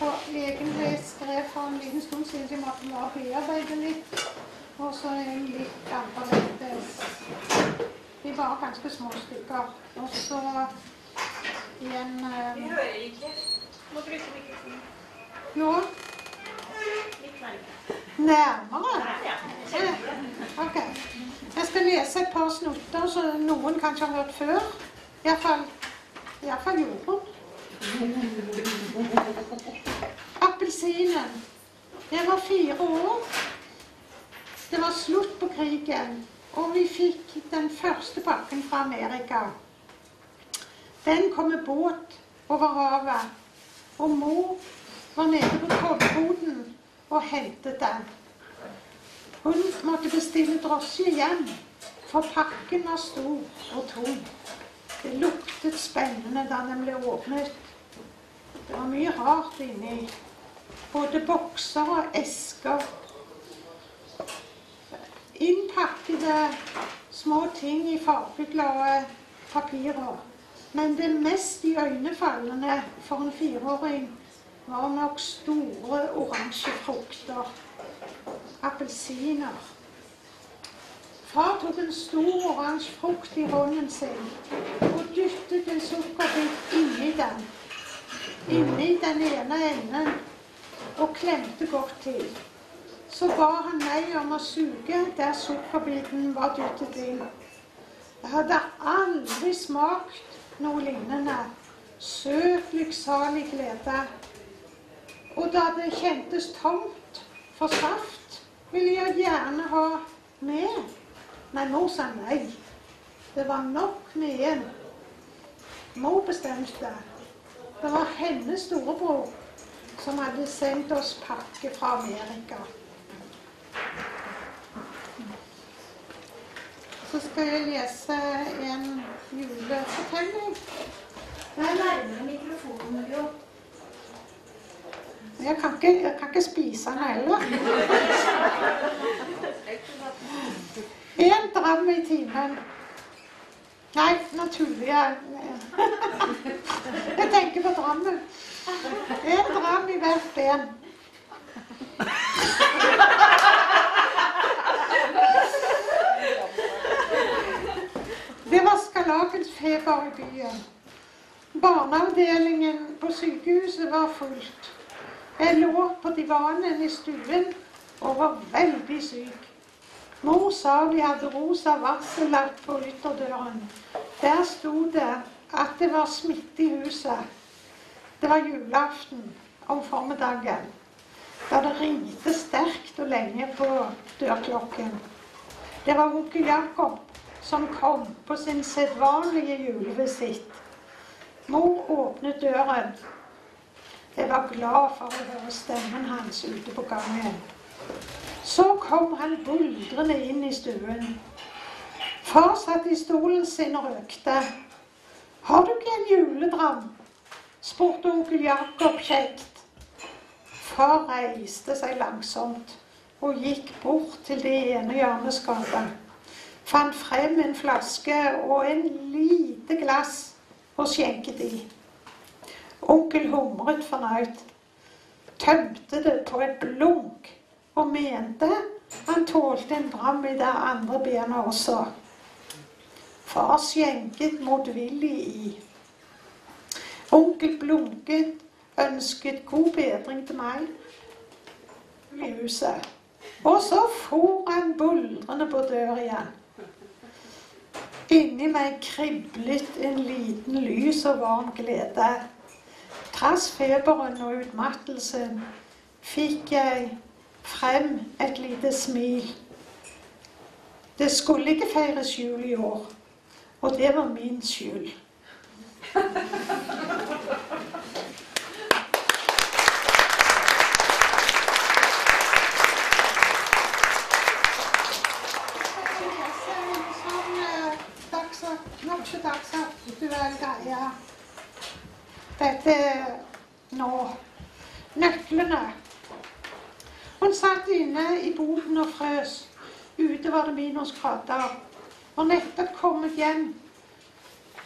Og egentlig skrev for en liten stund siden jeg måtte bare bearbeide litt. Og så en litt annerledes. De var ganske små stykker. Og så igjen Vi hører ikke. Må bruke mikrofonen. Nå? Litt Nærmere? Ja. Ok. Jeg skal lese et par snutter, så noen kanskje har hørt før. I hvert fall Jorunn. Appelsinen. Jeg var 4 år. Det var slutt på krigen, og vi fikk den første pakken fra Amerika. Den kom med båt over havet, og mor var nede på tollboden og hentet den. Hun måtte bestille drosje hjem, for pakken var stor og tung. Det luktet spennende da den ble åpnet. Det var mye rart inni. Både bokser og esker. Innpakkede små ting i fargeglade papirer. Men det mest iøynefallende for en 4-åring var nok store oransje frukter. Appelsiner. Far tok en stor oransje frukt i hånden sin og dyttet en sukkerbit inni den. Inni den ene enden og klemte godt til. Så ba han meg om å suge der sukkerbiten var dyttet inn. Jeg hadde aldri smakt noe lignende. Søt, lykksalig glede. Og da det kjentes tomt for saft, ville jeg gjerne ha mer. Men mor sa nei. Det var nok med en. Mor bestemte. Det var hennes storebror som hadde sendt oss pakke fra Amerika. Så skal jeg lese en julefortelling. Det er nærmere mikrofonen, jo. Jeg kan ikke spise den heller. En dram i timen. Nei, nå tuller jeg. Jeg tenker på drammen. En dram i hvert ben. Det var skarlagensfeber i byen. Barneavdelingen på sykehuset var fullt. Jeg lå på divanen i stuen og var veldig syk. Mor sa vi hadde rosa varsellapp på ytterdøren. Der sto det at det var smitte i huset. Det var julaften om formiddagen, da det ringte sterkt og lenge på dørklokken. Det var onkel Jakob som kom på sin sedvanlige julevisitt. Mor åpnet døren. Jeg var glad for å høre stemmen hans ute på gangen. Så kom han buldrende inn i stuen. Far satt i stolen sin og røkte. Har du ikke en juledram? Spurte onkel Jakob kjekt. Far reiste seg langsomt og gikk bort til det ene hjørneskapet. Fant frem en flaske og en lite glass og skjenket i. Onkel humret fornøyd, tømte det på et blunk og mente han tålte en dram i det andre benet også. Far skjenket motvillig i. Onkel blunket, ønsket god bedring til meg i huset. Og så for han buldrende på dør igjen. Inni meg kriblet en liten lys og varm glede. Trass feberen og utmattelsen fikk jeg frem et lite smil. Det skulle ikke feires jul i år, og det var min skyld. Nokså dagsaktuell greie. Dette nå. Nøklene. Hun satt inne i boden og frøs. Ute var det minusgrader. Og nettopp kommet hjem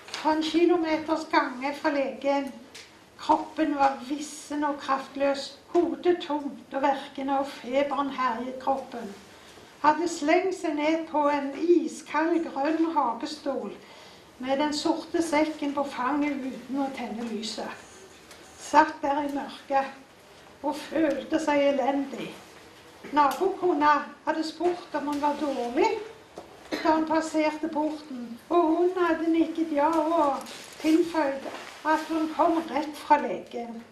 fra en kilometers gange fra legen. Kroppen var vissen og kraftløs, hodet tomt og verkene og feberen herjet kroppen. Hadde slengt seg ned på en iskald grønn hagestol med den sorte sekken på fanget uten å tenne lyset. Satt der i mørket og følte seg elendig. Nabokona hadde spurt om hun var dårlig da hun passerte porten, og hun hadde nikket ja og tilføyde at hun kom rett fra legen.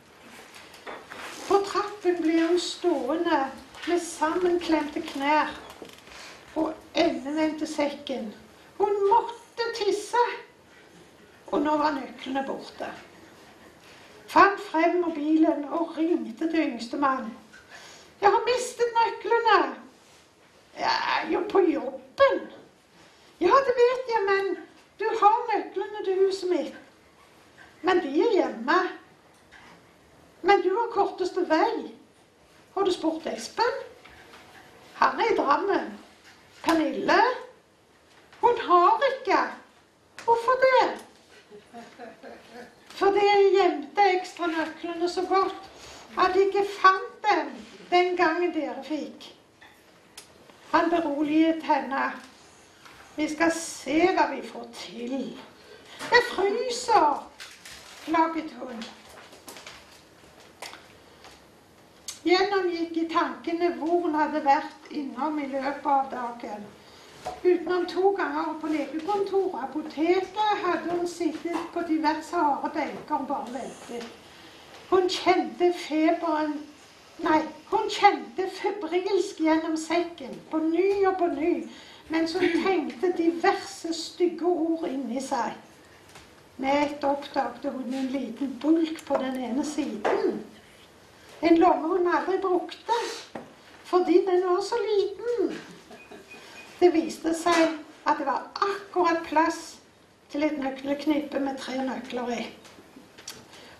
På trappen ble hun stående med sammenklemte knær og endevendte sekken. Hun måtte tisse, og nå var nøklene borte. Fant frem mobilen og ringte til yngstemann. Jeg har mistet nøklene. Jeg er jo på jobben. Ja, det vet jeg, men du har nøklene til huset mitt. Men de er hjemme. Men du har korteste vei. Har du spurt Espen? Han er i Drammen. Pernille? Hun har ikke. Hvorfor det? Fordi jeg gjemte ekstra nøklene så godt at jeg ikke fant dem den gangen dere fikk. Han beroliget henne. Vi skal se hva vi får til. Jeg fryser, klaget hun. Gjennomgikk i tankene hvor hun hadde vært innom i løpet av dagen. Utenom 2 ganger på legekontoret og apoteket hadde hun sittet på diverse harde benker og bare ventet. Hun kjente feberen. Nei, hun kjente febrilsk gjennom sekken, på ny og på ny, mens hun tenkte diverse stygge ord inni seg. Med ett oppdagte hun en liten bulk på den ene siden. En lomme hun aldri brukte, fordi den var så liten. Det viste seg at det var akkurat plass til et nøkkelknippe med 3 nøkler i.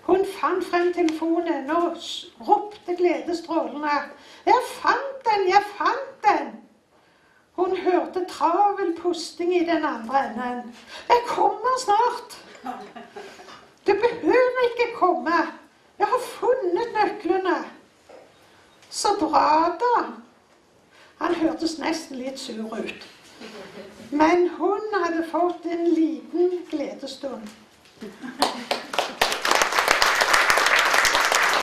Hun fant frem telefonen og ropte gledesstrålende. Jeg fant den! Jeg fant den! Hun hørte travel pusting i den andre enden. Jeg kommer snart! Du behøver ikke komme. Jeg har funnet nøklene. Så bra da. Han hørtes nesten litt sur ut. Men hun hadde fått en liten gledestund.